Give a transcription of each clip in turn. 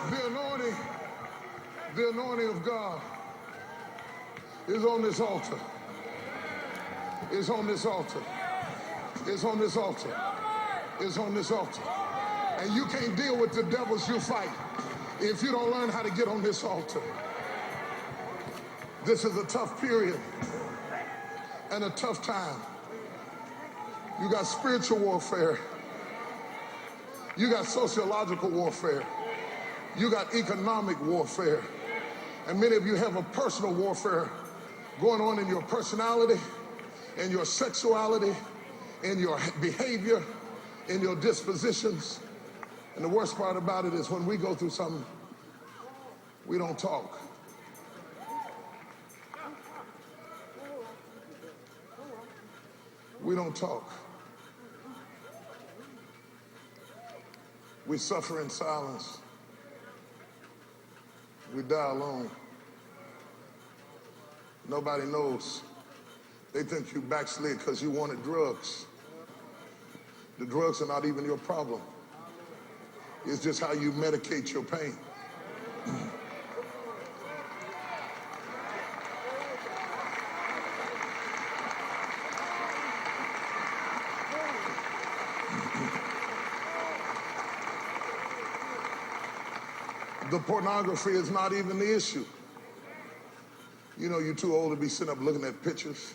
The anointing, the anointing of God is on this altar. It's on this altar. It's on this altar. It's on this altar. And you can't deal with the devils you fight if you don't learn how to get on this altar. This is a tough period and a tough time. You got spiritual warfare. You got sociological warfare. You got economic warfare. And many of you have a personal warfare going on in your personality, in your sexuality, in your behavior, in your dispositions. And the worst part about it is when we go through something, we don't talk. We don't talk. We suffer in silence. We die alone. Nobody knows. They think you backslid because you wanted drugs. The drugs are not even your problem. It's just how you medicate your pain. The pornography is not even the issue. You know you're too old to be sitting up looking at pictures.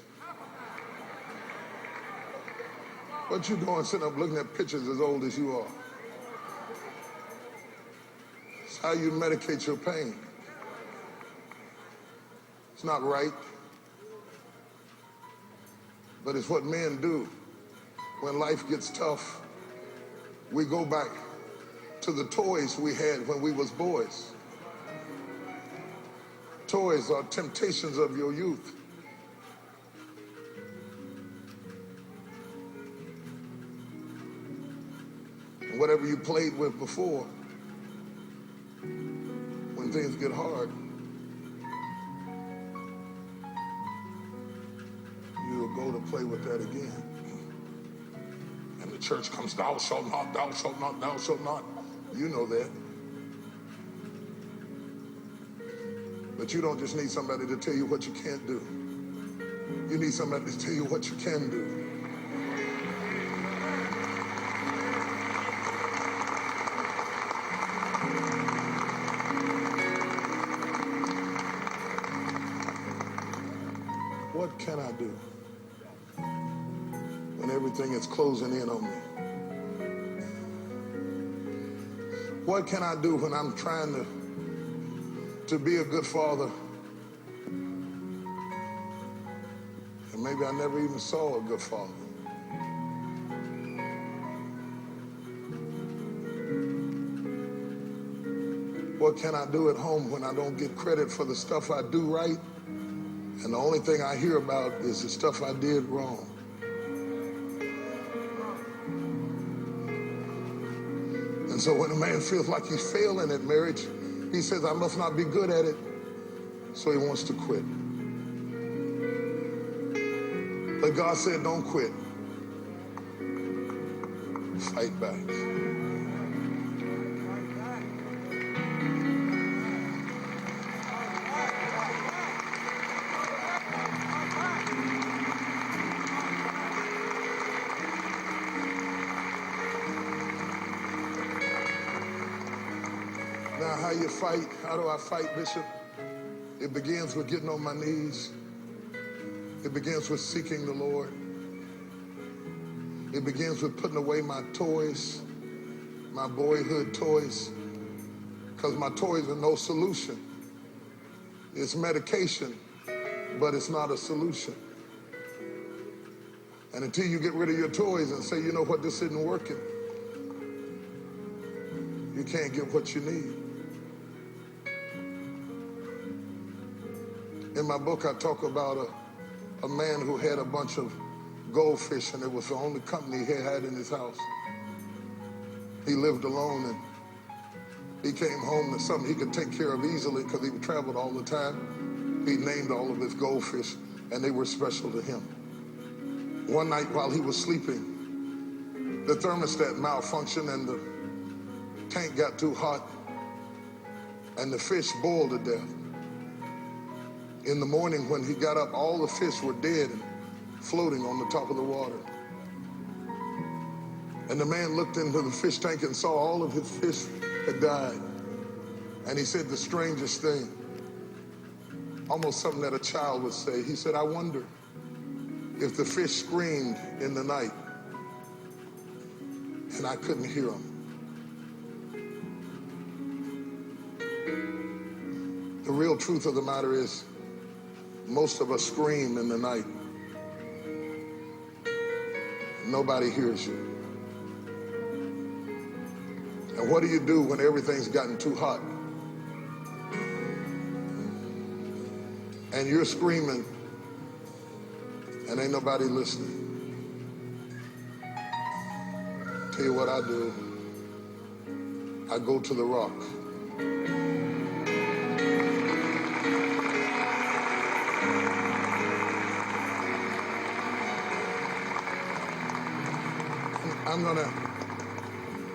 What you doing sitting up looking at pictures as old as you are? It's how you medicate your pain. It's not right. But it's what men do. When life gets tough, we go back to the toys we had when we was boys. Toys are temptations of your youth. And whatever you played with before, when things get hard, you'll go to play with that again. And the church comes, thou shalt not, thou shalt not, thou shalt not. You know that. But you don't just need somebody to tell you what you can't do. You need somebody to tell you what you can do. What can I do when everything is closing in on me? What can I do when I'm trying to be a good father? And maybe I never even saw a good father. What can I do at home when I don't get credit for the stuff I do right? And the only thing I hear about is the stuff I did wrong. And so when a man feels like he's failing at marriage, he says, I must not be good at it, so he wants to quit. But God said, don't quit. Fight back. Now, how you fight? How do I fight, Bishop? It begins with getting on my knees. It begins with seeking the Lord. It begins with putting away my toys, my boyhood toys, because my toys are no solution. It's medication, but it's not a solution. And until you get rid of your toys and say, you know what, this isn't working, you can't get what you need. In my book, I talk about a man who had a bunch of goldfish, and it was the only company he had in his house. He lived alone, and he came home to something he could take care of easily because he traveled all the time. He named all of his goldfish, and they were special to him. One night while he was sleeping, the thermostat malfunctioned and the tank got too hot, and the fish boiled to death. In the morning when he got up, all the fish were dead and floating on the top of the water. And the man looked into the fish tank and saw all of his fish had died. And he said the strangest thing, almost something that a child would say. He said, I wonder if the fish screamed in the night and I couldn't hear them. The real truth of the matter is, most of us scream in the night. Nobody hears you. And what do you do when everything's gotten too hot? And you're screaming and ain't nobody listening. Tell you what I do. I go to the rock.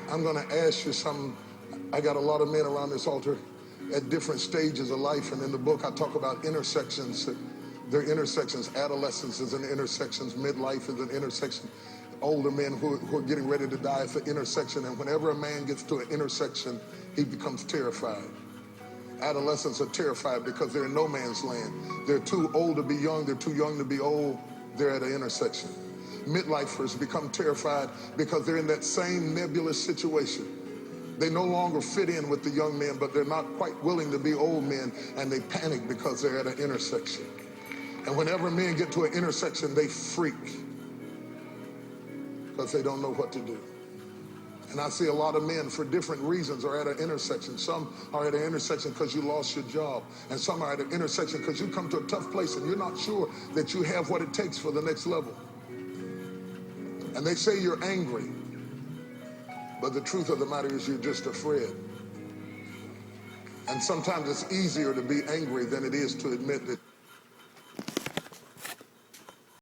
I'm gonna ask you something. I got a lot of men around this altar at different stages of life, and in the book I talk about intersections. There are intersections. Adolescence is an intersection. Midlife is an intersection. Older men who are getting ready to die is an intersection. And whenever a man gets to an intersection, he becomes terrified. Adolescents are terrified because they're in no man's land. They're too old to be young. They're too young to be old. They're at an intersection. Midlifers become terrified because they're in that same nebulous situation. They no longer fit in with the young men, but they're not quite willing to be old men, and they panic because they're at an intersection. And whenever men get to an intersection, they freak because they don't know what to do. And I see a lot of men for different reasons are at an intersection. Some are at an intersection because you lost your job. And some are at an intersection because you come to a tough place and you're not sure that you have what it takes for the next level. And they say you're angry. But the truth of the matter is you're just afraid. And sometimes it's easier to be angry than it is to admit that